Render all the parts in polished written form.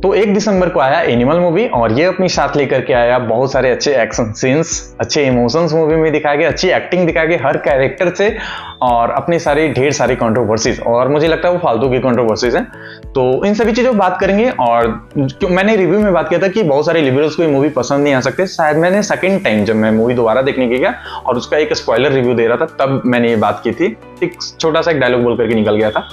तो 1 दिसंबर को आया एनिमल मूवी और ये अपनी साथ लेकर के आया बहुत सारे अच्छे एक्शन सीन्स, अच्छे इमोशंस मूवी में दिखाए गए, अच्छी एक्टिंग दिखाई गई हर कैरेक्टर से और अपनी सारी ढेर सारी कंट्रोवर्सीज, और मुझे लगता है वो फालतू की कंट्रोवर्सीज हैं। तो इन सभी चीजों पर बात करेंगे। और मैंने रिव्यू में बात किया था कि बहुत सारे लिबरल्स को ये मूवी पसंद नहीं आ सकते। शायद मैंने सेकंड टाइम जब मैं मूवी दोबारा देखने गया और उसका एक स्पॉइलर रिव्यू दे रहा था तब मैंने ये बात की थी, एक छोटा सा एक डायलॉग बोल करके निकल गया था।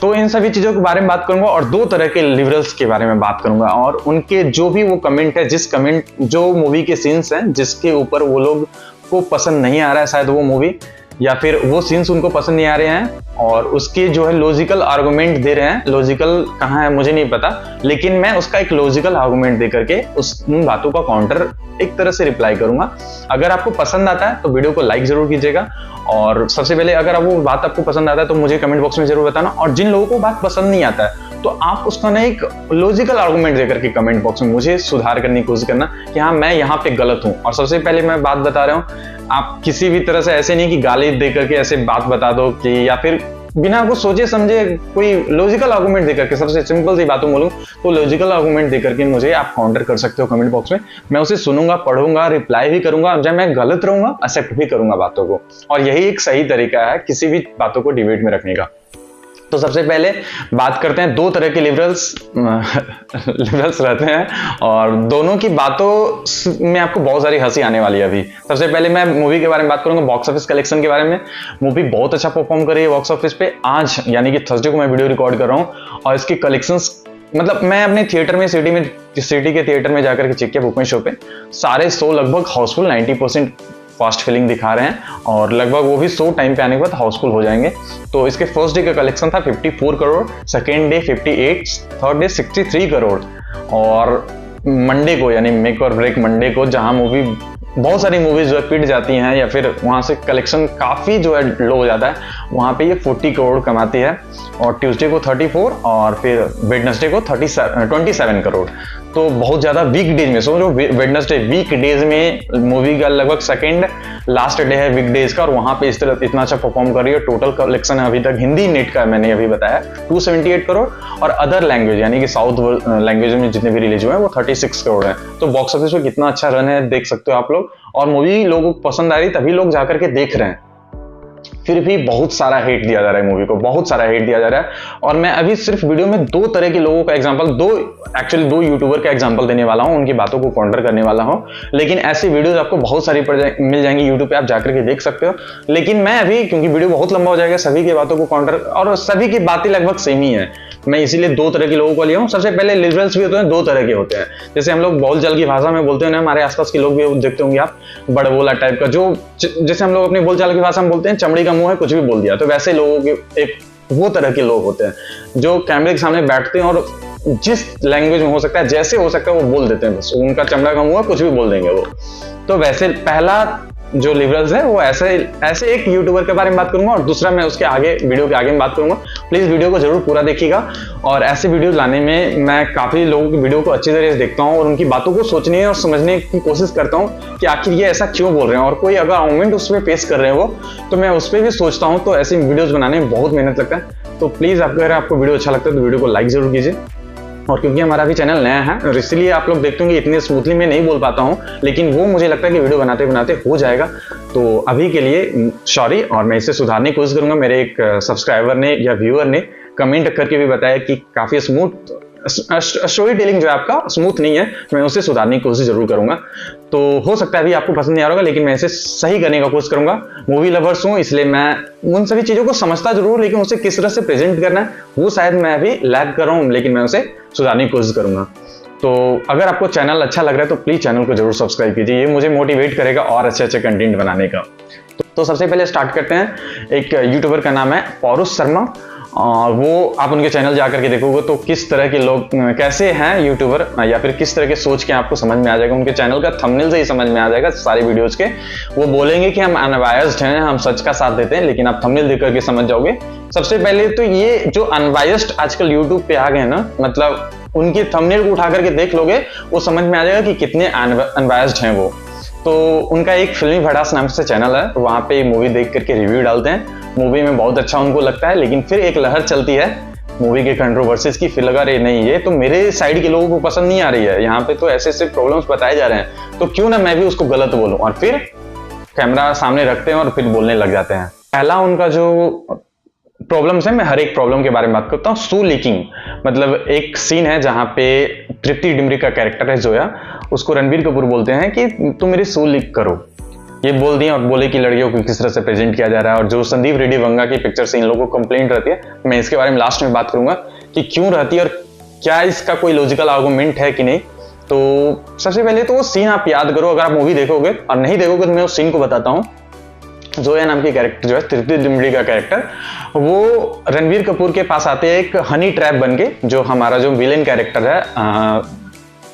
तो इन सभी चीजों के बारे में बात करूंगा और 2 तरह के लिबरल्स के बारे में बात करूंगा और उनके जो भी वो कमेंट है, जिस कमेंट जो मूवी के सीन्स हैं जिसके ऊपर वो लोग को पसंद नहीं आ रहा है शायद वो मूवी, या फिर वो सीन्स उनको पसंद नहीं आ रहे हैं और उसके जो है लॉजिकल आर्गुमेंट दे रहे हैं। लॉजिकल कहाँ है मुझे नहीं पता, लेकिन मैं उसका एक लॉजिकल आर्गुमेंट दे करके उन बातों का काउंटर एक तरह से रिप्लाई करूंगा। अगर आपको पसंद आता है तो वीडियो को लाइक जरूर कीजिएगा और सबसे पहले अगर वो बात आपको पसंद आता है तो मुझे कमेंट बॉक्स में जरूर बताना, और जिन लोगों को बात पसंद नहीं आता है तो आप उसका ना एक लॉजिकल आर्गुमेंट देकर के कमेंट बॉक्स में मुझे सुधार करने की कोशिश करना कि हाँ मैं यहाँ पे गलत हूँ। और सबसे पहले मैं बात बता रहा हूँ, आप किसी भी तरह से ऐसे नहीं कि गाली दे करके ऐसे बात बता दो कि, या फिर बिना कुछ सोचे समझे कोई लॉजिकल आर्गुमेंट देकर के, सबसे सिंपल सी बातों बोलूं तो लॉजिकल आर्गुमेंट देकर के मुझे आप काउंटर कर सकते हो कमेंट बॉक्स में। मैं उसे सुनूंगा, पढ़ूंगा, रिप्लाई भी करूंगा, जब मैं गलत रहूंगा एक्सेप्ट भी करूंगा बातों को, और यही एक सही तरीका है किसी भी बातों को डिबेट में रखने का। तो सबसे पहले बात करते हैं 2 तरह के लिबरल्स रहते हैं और दोनों की बातों में आपको बहुत सारी हंसी आने वाली है। अभी सबसे पहले मैं मूवी के बारे में बात करूंगा, बॉक्स ऑफिस कलेक्शन के बारे में। मूवी बहुत अच्छा परफॉर्म कर रही है बॉक्स ऑफिस पे। आज यानी कि थर्सडे को मैं वीडियो रिकॉर्ड कर रहा हूं और इसकी कलेक्शंस, मतलब मैं अपने थिएटर में सिटी के थिएटर में जाकर के चेक किया, बुकमाई शो पे सारे शो लगभग हाउसफुल 90% फास्ट फिलिंग दिखा रहे हैं और लगभग वो भी शो टाइम पे आने के बाद हाउसफुल हो जाएंगे। तो इसके फर्स्ट डे का कलेक्शन था 54 crore, second day 58, third day 63 crore, और मंडे को यानी मेक और ब्रेक मंडे को, जहां मूवी बहुत सारी मूवीज जो है पिट जाती हैं या फिर वहां से कलेक्शन काफी जो है लो हो जाता है, वहां पे ये 40 करोड़ कमाती है, और ट्यूसडे को 34 और फिर वेडनेसडे को 27 करोड़। तो बहुत ज्यादा वीक डेज में, समझो वेडनेसडे वीक डेज में मूवी का लगभग सेकंड लास्ट डे है वीक डेज का, और वहां पे इस तरह इतना अच्छा परफॉर्म कर रही है। टोटल कलेक्शन है अभी तक हिंदी नेट का मैंने अभी बताया 278 करोड़, और अदर लैंग्वेज यानी कि साउथ लैंग्वेज में जितने भी रिलीज हुए हैं वो 36 करोड़ है। तो बॉक्स ऑफिस में कितना अच्छा रन है देख सकते हो आप लोग, और मूवी लोगों को पसंद आ रही तभी लोग जाकर के देख रहे हैं। फिर भी बहुत सारा हेट दिया जा रहा है मूवी को, बहुत सारा हेट दिया जा रहा है। और मैं अभी सिर्फ वीडियो में 2 तरह के लोगों का एग्जांपल, 2 यूट्यूबर का एग्जांपल देने वाला हूं, उनकी बातों को काउंटर करने वाला हूं। लेकिन ऐसी वीडियोस आपको बहुत सारी मिल जाएंगी यूट्यूब पे, आप जाकर के देख सकते हो। लेकिन मैं अभी, क्योंकि वीडियो बहुत लंबा हो जाएगा, सभी की बातों को काउंटर, और सभी की बातें लगभग सेम ही है, मैं इसीलिए 2 तरह के लोगों को लिया हूं। सबसे पहले लिबरल्स भी होते हैं, 2 तरह के होते हैं। जैसे हम लोग बोलचाल की भाषा में बोलते हैं ना, हमारे आसपास के लोग भी देखते होंगे आप, बड़बोला टाइप का, जो जैसे हम लोग अपनी बोलचाल की भाषा में बोलते हैं चमड़ी का मुंह है कुछ भी बोल दिया, तो वैसे लोगों के एक वो तरह के लोग होते हैं जो कैमरे के सामने बैठते हैं और जिस लैंग्वेज में हो सकता है, जैसे हो सकता है वो बोल देते हैं, बस उनका चमड़ा का मुंह है कुछ भी बोल देंगे वो। तो वैसे पहला जो लिबरल्स है वो ऐसे एक यूट्यूबर के बारे में बात करूंगा, और दूसरा मैं उसके आगे वीडियो के आगे में बात करूंगा। प्लीज वीडियो को जरूर पूरा देखिएगा, और ऐसे वीडियो लाने में मैं काफी लोगों की वीडियो को अच्छी तरह से देखता हूं और उनकी बातों को सोचने और समझने की कोशिश करता हूं कि आखिर ये ऐसा क्यों बोल रहे हैं, और कोई अगर आर्गुमेंट उस पर पेश कर रहे हो तो मैं उस पर भी सोचता हूं। तो ऐसी वीडियोज बनाने में बहुत मेहनत लगता है। तो प्लीज अगर आपको वीडियो अच्छा लगता है तो वीडियो को लाइक जरूर कीजिए, और क्योंकि हमारा भी चैनल नया है और इसलिए आप लोग देखते होंगे इतने स्मूथली मैं नहीं बोल पाता हूं, लेकिन वो मुझे लगता है कि वीडियो बनाते बनाते हो जाएगा। तो अभी के लिए सॉरी, और मैं इसे सुधारने की कोशिश करूंगा। मेरे एक सब्सक्राइबर ने या व्यूअर ने कमेंट करके भी बताया कि काफी स्मूथ स्टोरी टेलिंग जो है आपका स्मूथ नहीं है, मैं उसे सुधारने की कोशिश जरूर करूंगा। तो हो सकता है अभी आपको पसंद नहीं आ रहा होगा, लेकिन मैं इसे सही करने का कोशिश करूंगा। मूवी लवर्स हूं इसलिए मैं उन सभी चीजों को समझता जरूर, लेकिन उसे किस तरह से प्रेजेंट करना है वो शायद मैं अभी लैग कर रहा हूं, लेकिन मैं उसे सुधारने की कोशिश करूंगा। तो अगर आपको चैनल अच्छा लग रहा है तो प्लीज चैनल को जरूर सब्सक्राइब कीजिए, ये मुझे मोटिवेट करेगा और अच्छे अच्छे कंटेंट बनाने का। तो सबसे पहले स्टार्ट करते हैं। एक यूट्यूबर का नाम है पौरुष शर्मा, और वो आप उनके चैनल जाकर के देखोगे तो किस तरह के लोग कैसे हैं यूट्यूबर, या फिर किस तरह के सोच के आपको समझ में आ जाएगा। उनके चैनल का थंबनेल से ही समझ में आ जाएगा सारी वीडियोस के। वो बोलेंगे कि हम अनबायस्ड हैं, हम सच का साथ देते हैं, लेकिन आप थंबनेल देख करके समझ जाओगे। सबसे पहले तो ये जो अनबायस्ड आजकल यूट्यूब पे आ गए ना, मतलब उनकी थंबनेल को उठा करके देख लोगे वो समझ में आ जाएगा कि कितने अनबायस्ड हैं वो। तो उनका एक फिल्मी भड़ास नाम से चैनल है, वहां पे मूवी देख करके रिव्यू डालते हैं। मूवी में बहुत अच्छा उनको लगता है, लेकिन फिर एक लहर चलती है मूवी के कंट्रोवर्सीज की, फिर लगा रही नहीं ये तो मेरे साइड के लोगों को पसंद नहीं आ रही है, यहाँ पे तो ऐसे ऐसे प्रॉब्लम्स बताए जा रहे हैं, तो क्यों ना मैं भी उसको गलत बोलूं, और फिर कैमरा सामने रखते हैं और फिर बोलने लग जाते हैं। पहला उनका जो प्रॉब्लम्स है, मैं हर एक प्रॉब्लम के बारे में बात करता हूँ। सू लीकिंग, मतलब एक सीन है जहां पे तृप्ति डिमरी का कैरेक्टर है जोया, उसको रणबीर कपूर बोलते हैं कि तुम मेरी सू लीक करो, ये बोल दिया और बोले कि लड़कियों को किस तरह से प्रेजेंट किया जा रहा है। और जो संदीप रेड्डी वंगा की पिक्चर से इन लोगों को कंप्लेंट रहती है, मैं इसके बारे में लास्ट में बात करूंगा कि क्यों रहती है और क्या इसका कोई लॉजिकल आर्गुमेंट है कि नहीं। तो सबसे पहले तो वो सीन आप याद करो, अगर आप मूवी देखोगे, और नहीं देखोगे तो मैं उस सीन को बताता हूँ। जोया नाम की कैरेक्टर जो है, तृप्ति डिमरी का कैरेक्टर, वो रणबीर कपूर के पास आते हैं एक हनी ट्रैप बन के, जो हमारा जो विलेन कैरेक्टर है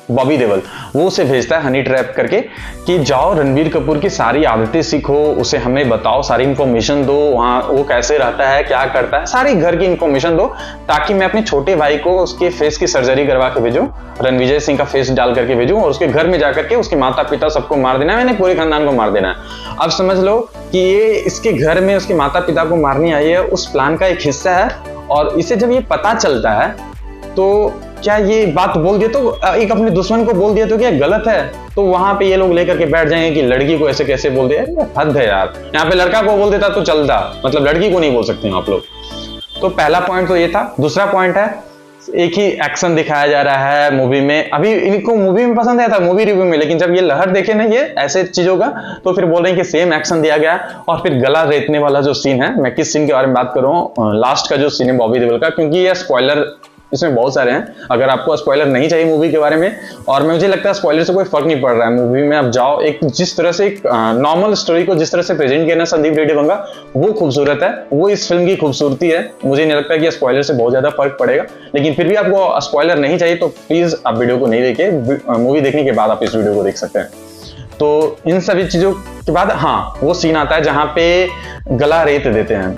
बॉबी देओल, वो उसे भेजता है हनी ट्रैप करके कि जाओ रणबीर कपूर की सारी आदतें सीखो, उसे हमें बताओ, सारी इंफॉर्मेशन दो, वहाँ वो कैसे रहता है, क्या करता है, सारी घर की इंफॉर्मेशन दो, ताकि मैं अपने छोटे भाई को उसके फेस की सर्जरी करवा के भेजूं, रणविजय सिंह का फेस डाल करके भेजूं, और उसके घर में जाकर के उसके माता पिता सबको मार देना है, मैंने पूरे खानदान को मार देना है। अब समझ लो कि ये इसके घर में उसके माता पिता को मारनी आई है, उस प्लान का एक हिस्सा है। और इसे जब ये पता चलता है तो क्या ये बात बोल दिया तो एक अपने दुश्मन को बोल दिया तो क्या गलत है? तो वहां पे ये लोग लेकर के बैठ जाएंगे कि लड़की को ऐसे कैसे बोल दिया, हद है यार। यहाँ पे लड़का को बोल देता तो चलता, मतलब लड़की को नहीं बोल सकते आप लोग। तो पहला पॉइंट तो ये था। दूसरा पॉइंट है, एक ही एक्शन दिखाया जा रहा है मूवी में। अभी इनको मूवी में पसंद आया था, मूवी रिव्यू में, लेकिन जब ये लहर देखे ना ये ऐसे चीजों का, तो फिर बोल रहे हैं कि सेम एक्शन दिया गया। और फिर गला रेतने वाला जो सीन है, मैं किस सीन के बारे में बात कर रहा हूँ, लास्ट का जो सीन है बॉबी देओल का, क्योंकि ये स्पॉइलर इसमें बहुत सारे हैं। अगर आपको स्पॉइलर नहीं चाहिए मूवी के बारे में, और मुझे लगता है स्पॉइलर से कोई फर्क नहीं पड़ रहा है, मूवी में आप जाओ, एक जिस तरह से एक नॉर्मल स्टोरी को जिस तरह से प्रेजेंट किया ना संदीप रेड्डी वंगा, वो खूबसूरत है, वो इस फिल्म की खूबसूरती है। मुझे नहीं लगता कि स्पॉइलर से बहुत ज्यादा फर्क पड़ेगा, लेकिन फिर भी आपको स्पॉइलर नहीं चाहिए तो प्लीज आप वीडियो को नहीं देखिए, मूवी देखने के बाद आप इस वीडियो को देख सकते हैं। तो इन सभी चीजों के बाद हाँ वो सीन आता है जहां पे गला रेत देते हैं।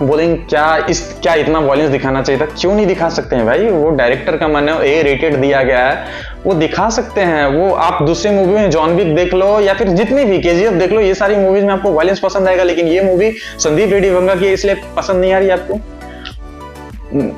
बोलेंगे क्या इतना वॉयलेंस दिखाना चाहिए था? क्यों नहीं दिखा सकते हैं भाई? वो डायरेक्टर का मन है, ए रेटेड दिया गया है, वो दिखा सकते हैं। वो आप दूसरी मूवी में जॉन विक देख लो या फिर जितनी भी केजीएफ देख लो, ये सारी मूवीज में आपको वॉयलेंस पसंद आएगा, लेकिन ये मूवी संदीप रेड्डी वंगा की इसलिए पसंद नहीं आ रही आपको।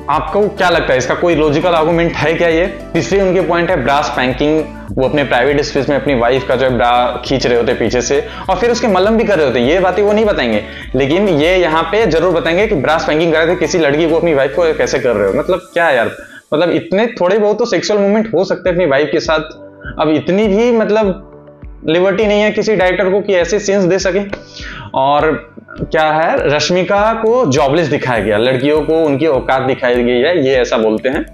आपको क्या लगता है इसका कोई लॉजिकल आर्गुमेंट है क्या? ये तीसरी उनके पॉइंट है ब्रा स्पैंकिंग। वो अपने प्राइवेट स्पेस में अपनी वाइफ का जो है ब्रा खींच रहे होते पीछे से, और फिर उसके मलम भी कर रहे होते। ये बातें वो नहीं बताएंगे, लेकिन ये यहाँ पे जरूर बताएंगे कि ब्रा स्पैंकिंग कर रहे थे किसी लड़की को, अपनी वाइफ को कैसे कर रहे हो। मतलब क्या है यार, मतलब इतने थोड़े बहुत तो सेक्सुअल मूवमेंट हो सकते हैं अपनी वाइफ के साथ, अब इतनी भी मतलब लिबर्टी नहीं है किसी डायरेक्टर को कि ऐसे सीन्स दे सके। और क्या है, रश्मिका को जॉबलेस दिखाया गया, लड़कियों को उनकी औकात दिखाई गई है, ये ऐसा बोलते हैं।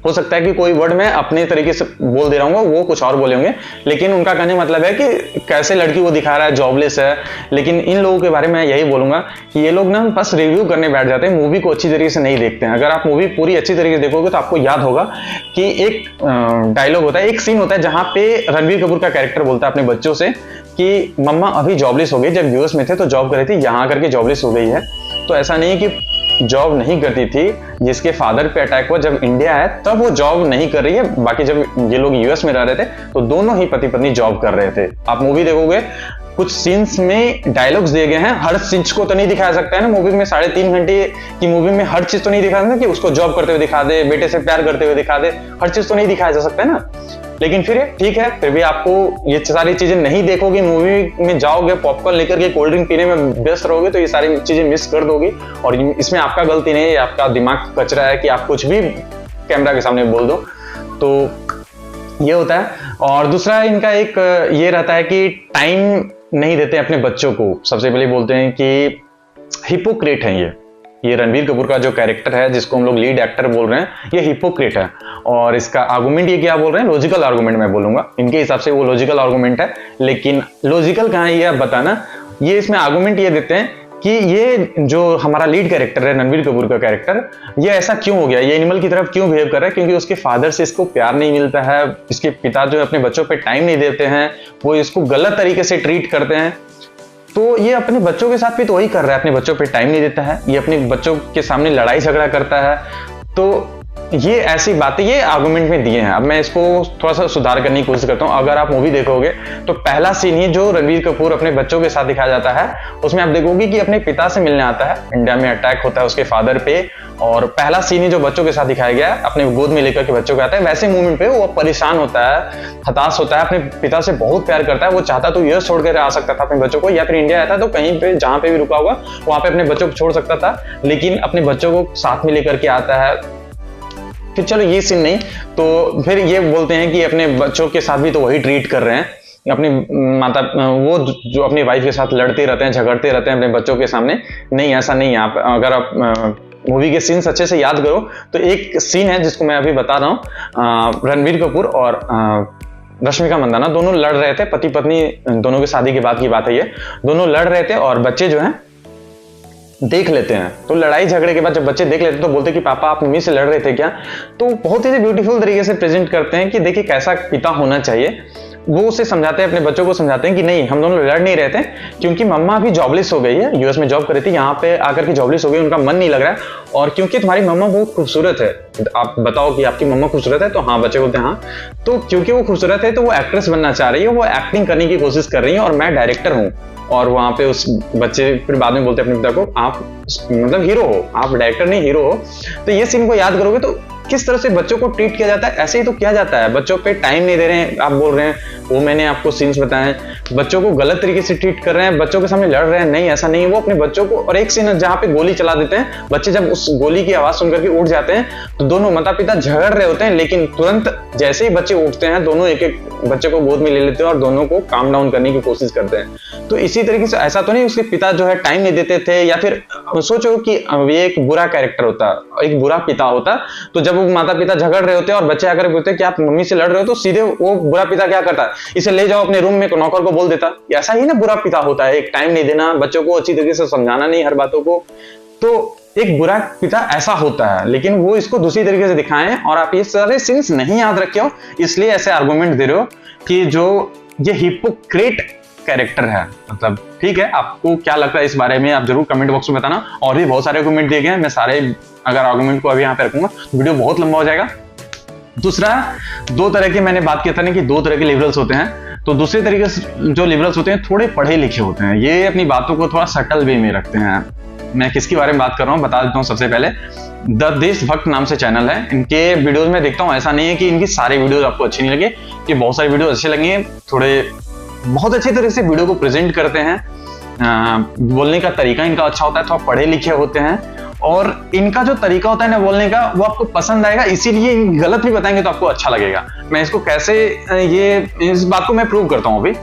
हो सकता है कि कोई वर्ड मैं अपने तरीके से बोल दे रहा हूँ, वो कुछ और बोले होंगे, लेकिन उनका कहने मतलब है कि कैसे लड़की को दिखा रहा है, जॉबलेस है। लेकिन इन लोगों के बारे में यही बोलूंगा कि ये लोग ना बस रिव्यू करने बैठ जाते हैं, मूवी को अच्छी तरीके से नहीं देखते हैं। अगर आप मूवी पूरी अच्छी तरीके से देखोगे तो आपको याद होगा कि एक डायलॉग होता है, एक सीन होता है जहां पे रणबीर कपूर का कैरेक्टर बोलता है अपने बच्चों से कि मम्मा अभी जॉबलेस हो गई, जब यूएस में थे तो जॉब कर रही थी, यहाँ करके जॉबलेस हो गई है। तो ऐसा नहीं कि जॉब नहीं करती थी, जिसके फादर पे अटैक हुआ जब इंडिया है तब वो जॉब नहीं कर रही है, बाकी जब ये लोग यूएस में रह रहे थे तो दोनों ही पति पत्नी जॉब कर रहे थे। आप मूवी देखोगे कुछ सीन्स में डायलॉग्स दिए गए हैं, हर चीज को तो नहीं दिखाया सकता है ना मूवी में। 3.5 घंटे की मूवी में हर चीज तो नहीं दिखा सकता कि उसको जॉब करते हुए दिखा दे, बेटे से प्यार करते हुए दिखा दे, हर चीज तो नहीं दिखाया जा सकता है ना। लेकिन फिर ठीक है, फिर भी आपको ये सारी चीजें नहीं देखोगे, मूवी में जाओगे पॉपकॉर्न लेकर के कोल्ड ड्रिंक पीने में व्यस्त रहोगे तो ये सारी चीजें मिस कर दोगे। और इसमें आपका गलती नहीं है, आपका दिमाग कचरा है कि आप कुछ भी कैमरा के सामने बोल दो, तो ये होता है। और दूसरा इनका एक ये रहता है कि टाइम नहीं देते अपने बच्चों को। सबसे पहले बोलते हैं कि हिपोक्रेट है ये रणबीर कपूर का जो कैरेक्टर है, जिसको हम लोग लीड एक्टर बोल रहे हैं, ये हिपोक्रेट है। और इसका आर्गुमेंट ये क्या बोल रहे हैं, लॉजिकल आर्गुमेंट मैं बोलूंगा, इनके हिसाब से वो लॉजिकल आर्गुमेंट है, लेकिन लॉजिकल कहाँ है ये आप बताना। ये इसमें आर्गुमेंट ये देते हैं कि ये जो हमारा लीड कैरेक्टर है रणबीर कपूर का कैरेक्टर, ये ऐसा क्यों हो गया, ये एनिमल की तरफ क्यों बिहेव कर रहा है, क्योंकि उसके फादर से इसको प्यार नहीं मिलता है, इसके पिता जो है अपने बच्चों पे टाइम नहीं देते हैं, वो इसको गलत तरीके से ट्रीट करते हैं। तो ये अपने बच्चों के साथ भी तो वही कर रहा है, अपने बच्चों पे टाइम नहीं देता है, ये अपने बच्चों के सामने लड़ाई झगड़ा करता है। तो ये ऐसी बातें ये आर्गुमेंट में दिए हैं। अब मैं इसको थोड़ा सा सुधार करने की कोशिश करता हूँ। अगर आप मूवी देखोगे तो पहला सीन ही जो रणवीर कपूर अपने बच्चों के साथ दिखाया जाता है, उसमें आप देखोगे कि अपने पिता से मिलने आता है। इंडिया में अटैक होता है उसके फादर पे, और पहला सीन ही जो बच्चों के साथ दिखाया गया है, अपने गोद में लेकर के बच्चों को आता है। वैसे मूवमेंट पे वो परेशान होता है, हताश होता है, अपने पिता से बहुत प्यार करता है। वो चाहता तो यूएस छोड़ कर आ सकता था अपने बच्चों को, या फिर इंडिया आता तो कहीं पे जहां पे भी रुका हुआ वहां पे अपने बच्चों को छोड़ सकता था, लेकिन अपने बच्चों को साथ में लेकर के आता है। फिर चलो ये सीन नहीं, तो फिर ये बोलते हैं कि अपने बच्चों के साथ भी तो वही ट्रीट कर रहे हैं। अपनी माता वो जो अपनी वाइफ के साथ लड़ते रहते हैं, झगड़ते रहते हैं अपने बच्चों के सामने। नहीं, ऐसा नहीं है। आप अगर आप मूवी के सीन्स अच्छे से याद करो तो एक सीन है जिसको मैं अभी बता रहा हूँ। रणवीर कपूर और रश्मिका मंदाना दोनों लड़ रहे थे, पति पत्नी दोनों की शादी के बाद की बात है ये। दोनों लड़ रहे थे और बच्चे जो हैं देख लेते हैं। तो लड़ाई झगड़े के बाद जब बच्चे देख लेते हैं तो बोलते हैं कि पापा आप मम्मी से लड़ रहे थे क्या। तो बहुत ही ब्यूटीफुल तरीके से प्रेजेंट करते हैं कि देखिए कैसा पिता होना चाहिए। वो उसे समझाते हैं, अपने बच्चों को समझाते हैं कि नहीं, हम दोनों लड़ नहीं रहे थे, क्योंकि मम्मा अभी जॉबलेस हो गई है, यूएस में जॉब कर रही थी, यहाँ पे आकर के जॉबलेस हो गई, उनका मन नहीं लग रहा है, और क्योंकि तुम्हारी मम्मा बहुत खूबसूरत है। आप बताओ कि आपकी मम्मा खूबसूरत है? तो हाँ, बच्चे बोलते हैं हाँ। तो क्योंकि वो खूबसूरत है तो वो एक्ट्रेस बनना चाह रही है, वो एक्टिंग करने की कोशिश कर रही है, और मैं डायरेक्टर हूँ। और वहां पे उस बच्चे फिर बाद में बोलते हैं अपने पिता को, आप मतलब हीरो हो, आप डायरेक्टर नहीं हीरो हो। तो ये सीन को याद करोगे तो किस तरह से बच्चों को ट्रीट किया जाता है, ऐसे ही तो किया जाता है। बच्चों पे टाइम नहीं दे रहे हैं, आप बोल रहे हैं, वो मैंने आपको सीन्स बताए, बच्चों को गलत तरीके से ट्रीट कर रहे हैं, बच्चों के सामने लड़ रहे हैं। नहीं, ऐसा नहीं है। वो अपने बच्चों को, और एक सीन है जहां पे गोली चला देते हैं, बच्चे जब उस गोली की आवाज सुनकर के उठ जाते हैं तो दोनों माता पिता झगड़ रहे होते हैं, लेकिन तुरंत जैसे ही बच्चे उठते हैं दोनों एक एक बच्चे को गोद में ले लेते हैं और दोनों को काम डाउन करने की कोशिश करते हैं। तो इसी तरीके से ऐसा तो नहीं उसके पिता जो है टाइम नहीं देते थे, या फिर सोचो कि ये एक बुरा कैरेक्टर होता, एक बुरा पिता होता, तो जब वो माता पिता झगड़ रहे होते हैं और बच्चे आकर बोलते हैं कि आप मम्मी से लड़ रहे हो, तो सीधे वो बुरा पिता क्या करता है, इसे ले जाओ अपने रूम में, नौकर को बोल देता। ऐसा ही ना बुरा पिता होता है, एक टाइम नहीं देना, बच्चों को अच्छी तरीके से समझाना नहीं हर बातों को। तो एक बुरा पिता ऐसा होता है, लेकिन वो इसको दूसरी तरीके से दिखाएं, और आप ये सारे सीन्स नहीं याद रखे हो, इसलिए ऐसे आर्गुमेंट दे रहे हो कि जो ये हिपोक्रेट कैरेक्टर है। मतलब ठीक है, आपको क्या लगता है इस बारे में आप जरूर कमेंट बॉक्स में बताना। और भी बहुत सारे आर्गुमेंट दिए गए हैं, मैं सारे अगर आर्गुमेंट को अभी यहाँ पे रखूंगा तो वीडियो बहुत लंबा हो जाएगा। दूसरा, दो तरह के मैंने बात किया था ना कि दो तरह के लिबरल्स होते हैं। तो दूसरे तरीके से जो लिबरल्स होते हैं थोड़े पढ़े लिखे होते हैं, ये अपनी बातों को थोड़ा सटल वे में रखते हैं। मैं किसके बारे में बात कर रहा हूँ बता देता हूँ। सबसे पहले द देशभक्त नाम से चैनल है, इनके वीडियोस में देखता हूँ। ऐसा नहीं है कि इनकी सारी वीडियोस आपको अच्छी नहीं लगे, कि बहुत सारी वीडियो अच्छे लगे, थोड़े बहुत अच्छी तरह से वीडियो को प्रेजेंट करते हैं। बोलने का तरीका इनका अच्छा होता है, थोड़ा पढ़े लिखे होते हैं, और इनका जो तरीका होता है ना बोलने का वो आपको पसंद आएगा, इसीलिए गलत भी बताएंगे तो आपको अच्छा लगेगा। मैं इसको कैसे ये इस बात को मैं प्रूव करता हूँ।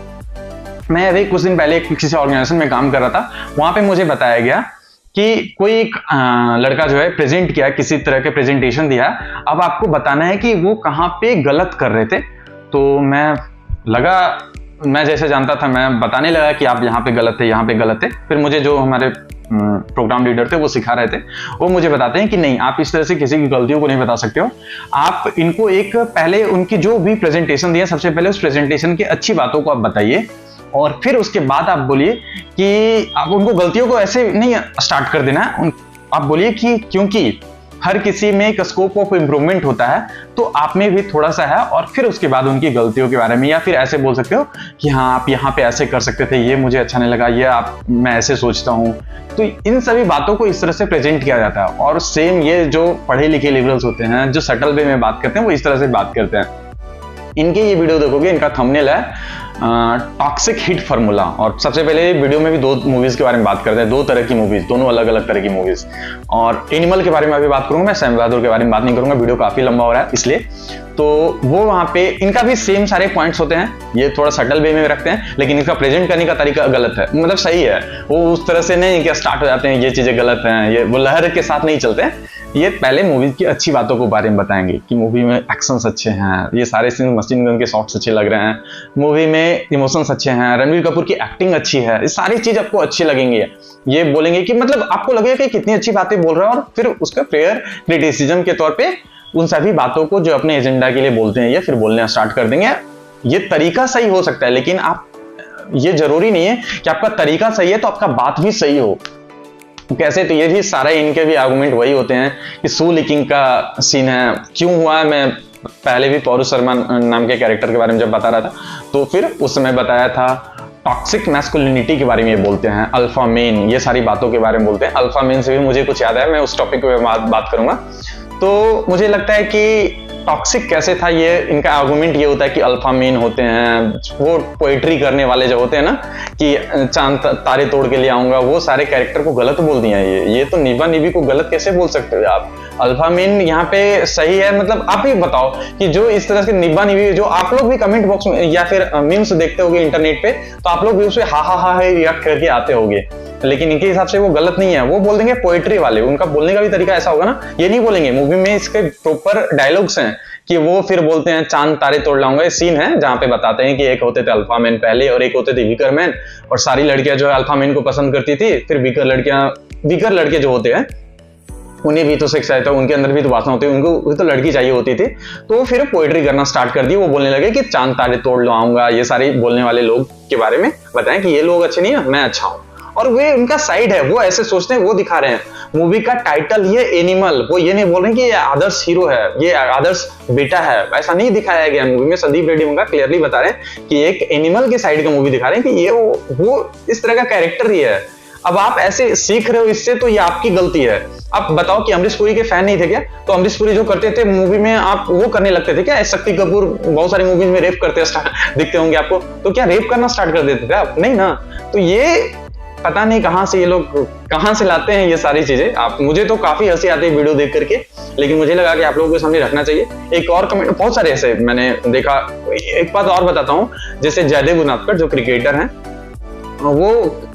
मैं अभी कुछ दिन पहले किसी ऑर्गेनाइजेशन में काम कर रहा था, वहां पे मुझे बताया गया कि कोई एक लड़का जो है प्रेजेंट किया, किसी तरह के प्रेजेंटेशन दिया, अब आपको बताना है कि वो कहाँ पे गलत कर रहे थे। तो मैं जैसे जानता था, मैं बताने लगा कि आप यहाँ पे गलत थे, यहाँ पे गलत थे। फिर मुझे जो हमारे प्रोग्राम लीडर थे वो सिखा रहे थे, वो मुझे बताते हैं कि नहीं, आप इस तरह से किसी की गलतियों को नहीं बता सकते हो। आप इनको एक पहले उनकी जो भी प्रेजेंटेशन दिया, सबसे पहले उस प्रेजेंटेशन की अच्छी बातों को आप बताइए, और फिर उसके बाद आप बोलिए कि आप उनको गलतियों को ऐसे नहीं स्टार्ट कर देना। आप बोलिए कि क्योंकि हर किसी में एक स्कोप ऑफ इंप्रूवमेंट होता है, तो आप में भी थोड़ा सा है, और फिर उसके बाद उनकी गलतियों के बारे में, या फिर ऐसे बोल सकते हो कि हाँ आप यहाँ पे ऐसे कर सकते थे, ये मुझे अच्छा नहीं लगा, ये मैं ऐसे सोचता हूँ। तो इन सभी बातों को इस तरह से प्रेजेंट किया जाता है। और सेम ये जो पढ़े लिखे लिबरल्स होते हैं, जो सटल वे में बात करते हैं, वो इस तरह से बात करते हैं। इनके ये वीडियो देखोगे, इनका थंबनेल है टॉक्सिक हिट फार्मूला। और सबसे पहले वीडियो में भी दो मूवीज के बारे में बात करते हैं, दो तरह की मूवीज, दोनों अलग अलग तरह की मूवीज। और एनिमल के बारे में अभी बात करूंगा, मैं सैम बहादुर के बारे में बात नहीं करूंगा, वीडियो काफी लंबा हो रहा है इसलिए। तो वो वहां पे इनका भी सेम सारे पॉइंट्स होते हैं, ये थोड़ा सटल वे में रखते हैं, लेकिन इनका प्रेजेंट करने का तरीका गलत है। मतलब सही है, वो उस तरह से नहीं कि स्टार्ट हो जाते हैं ये चीजें गलत हैं, ये वो लहर के साथ नहीं चलते हैं। ये पहले मूवी की अच्छी बातों के बारे में बताएंगे कि मूवी में एक्शंस अच्छे हैं, ये सारे सीन मशीन गन के शॉट्स अच्छे लग रहे हैं, मूवी में इमोशंस अच्छे हैं, रणवीर कपूर की एक्टिंग अच्छी है, ये सारी चीज आपको अच्छी लगेंगी। ये बोलेंगे कि मतलब आपको लगेगा कि कितनी अच्छी बातें बोल रहा है, और फिर उसका फेयर क्रिटिसिज्म के तौर पे उन सभी बातों को जो अपने एजेंडा के लिए बोलते हैं, ये फिर बोलना स्टार्ट कर देंगे। ये तरीका सही हो सकता है, लेकिन आप ये जरूरी नहीं है कि आपका तरीका सही है तो आपका बात भी सही हो। कैसे, तो ये भी सारा इनके भी आर्गुमेंट वही होते हैं कि सू लीकिंग का सीन है, क्यों हुआ है। मैं पहले भी पौरुष शर्मा नाम के कैरेक्टर के बारे में जब बता रहा था तो फिर उस समय बताया था। टॉक्सिक मैस्कुलिनिटी के बारे में ये बोलते हैं, अल्फा मेन, ये सारी बातों के बारे में बोलते हैं। अल्फा मेन से भी मुझे कुछ याद है, मैं उस टॉपिक पे बात करूंगा। तो मुझे लगता है कि टॉक्सिक कैसे था, ये इनका आर्गुमेंट ये होता है कि अल्फा मेन होते हैं, वो पोएट्री करने वाले जो होते हैं ना कि चांद तारे तोड़ के ले आऊंगा, वो सारे कैरेक्टर को गलत बोल दिया है। ये तो निभा निभी को गलत कैसे बोल सकते हो आप। अल्फा मेन यहाँ पे सही है, मतलब आप ही बताओ कि जो इस तरह से निभा निभी, जो आप लोग भी कमेंट बॉक्स में या फिर मीम्स देखते होगे इंटरनेट पे, तो आप लोग भी उससे हा रिएक्ट करके आते होगे, लेकिन इनके हिसाब से वो गलत नहीं है। वो बोल देंगे पोएट्री वाले, उनका बोलने का भी तरीका ऐसा होगा ना, ये नहीं बोलेंगे। मूवी में इसके प्रॉपर डायलॉग्स हैं कि वो फिर बोलते हैं चांद तारे तोड़ लाऊंगा। सीन है जहां पे बताते हैं कि एक होते थे अल्फा मैन पहले और एक होते थे वीकर मैन, और सारी लड़कियां जो है अल्फा मैन को पसंद करती थी, फिर वीकर लड़के जो होते हैं उन्हें भी तो सेक्स आया था, उनके अंदर भी तो वासना होती है, उनको भी तो लड़की चाहिए होती थी। तो फिर पोएट्री करना स्टार्ट कर दी, वो बोलने लगे कि चांद तारे तोड़ लाऊंगा। ये सारी बोलने वाले लोग के बारे में बताएं कि ये लोग अच्छे नहीं है, मैं अच्छा हूं, और वे उनका साइड है, वो ऐसे सोचते हैं, वो दिखा रहे हैं। मूवी का टाइटल ये एनिमल, वो ये नहीं बोल रहे कि ये आदर्श हीरो है, ये आदर्श बेटा है, ऐसा नहीं दिखाया गया मूवी में। संदीप रेड्डी मंगा क्लियरली बता रहे हैं कि एक एनिमल के साइड का मूवी दिखा रहे हैं कि ये वो इस तरह का कैरेक्टर ही है। अब आप ऐसे सीख रहे हो इससे, तो ये आपकी गलती है। आप बताओ कि अमरीश पुरी के फैन नहीं थे क्या? तो अमरीश पुरी जो करते थे मूवी में, आप वो करने लगते थे क्या? शक्ति कपूर बहुत सारी मूवीज में रेप करते दिखते होंगे आपको, तो क्या रेप करना स्टार्ट कर देते थे आप? नहीं ना। तो ये पता नहीं कहां से ये लोग कहां से लाते हैं ये सारी चीजें। आप, मुझे तो काफी हंसी आती है वीडियो देख करके, लेकिन मुझे लगा कि आप लोगों के सामने रखना चाहिए। एक और कमेंट, बहुत सारे ऐसे मैंने देखा। एक बात और बताता हूँ, जैसे जयदेव उनादकर जो क्रिकेटर हैं, वो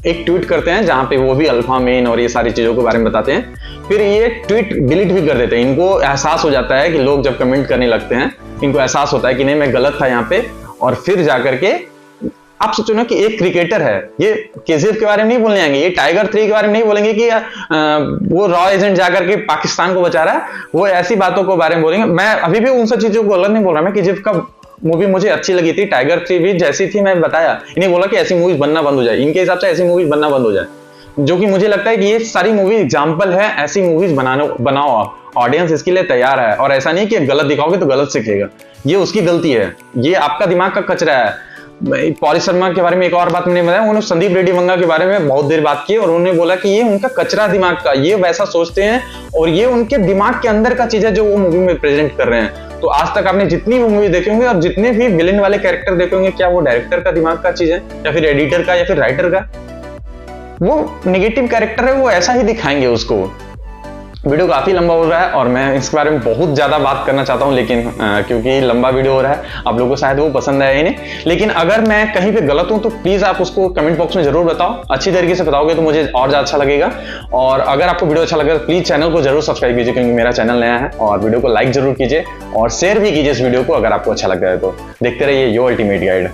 एक ट्वीट करते हैं जहां पे वो भी अल्फा मेन और ये सारी चीजों के बारे में बताते हैं, फिर ये ट्वीट डिलीट भी कर देते हैं। इनको एहसास हो जाता है कि लोग जब कमेंट करने लगते हैं, इनको एहसास होता है कि नहीं मैं गलत था यहाँ पे, और फिर जाकर के आप सोचो ना कि एक क्रिकेटर है, ये केजीएफ के बारे में नहीं बोलने आएंगे, ये टाइगर 3 के बारे में नहीं बोलेंगे कि वो रॉ एजेंट जाकर के पाकिस्तान को बचा रहा है, वो ऐसी बातों के बारे में बोलेंगे। मैं अभी भी उन सब चीजों को गलत नहीं बोल रहा, मैं केजीएफ का मूवी मुझे अच्छी लगी थी, टाइगर 3 भी जैसी थी मैं बताया, इन्हें बोला कि ऐसी मूवीज बनना बंद हो जाए, इनके हिसाब से ऐसी मूवीज बनना बंद हो जाए, जो कि मुझे लगता है कि ये सारी मूवी एग्जाम्पल है, ऐसी मूवीज बनाओ आप, ऑडियंस इसके लिए तैयार है। और ऐसा नहीं कि गलत दिखाओगे तो गलत सीखेगा, ये उसकी गलती है, ये आपका दिमाग का कचरा है। पौरुष शर्मा के बारे में एक और बात मैंने बताया, उन्होंने संदीप रेड्डी मंगा के बारे में बहुत देर बात की और उन्होंने बोला कि ये उनका कचरा दिमाग का, ये वैसा सोचते हैं और ये उनके दिमाग के अंदर का चीज है जो वो मूवी में प्रेजेंट कर रहे हैं। तो आज तक आपने जितनी भी मूवी देखे होंगे और जितने भी विलेन वाले कैरेक्टर देखे होंगे, क्या वो डायरेक्टर का दिमाग का चीज है या फिर एडिटर का या फिर राइटर का? वो नेगेटिव कैरेक्टर है, वो ऐसा ही दिखाएंगे उसको। वीडियो काफी लंबा हो रहा है और मैं इसके बारे में बहुत ज्यादा बात करना चाहता हूं, लेकिन क्योंकि लंबा वीडियो हो रहा है, आप लोगों को शायद वो पसंद आया ही नहीं। लेकिन अगर मैं कहीं पे गलत हूं तो प्लीज आप उसको कमेंट बॉक्स में जरूर बताओ, अच्छी तरीके से बताओगे तो मुझे और ज्यादा अच्छा लगेगा। और अगर आपको वीडियो अच्छा लगे तो प्लीज चैनल को जरूर सब्सक्राइब कीजिए, क्योंकि मेरा चैनल नया है, और वीडियो को लाइक जरूर कीजिए और शेयर भी कीजिए इस वीडियो को अगर आपको अच्छा लग रहा है तो। देखते रहिए यो अल्टीमेट गाइड।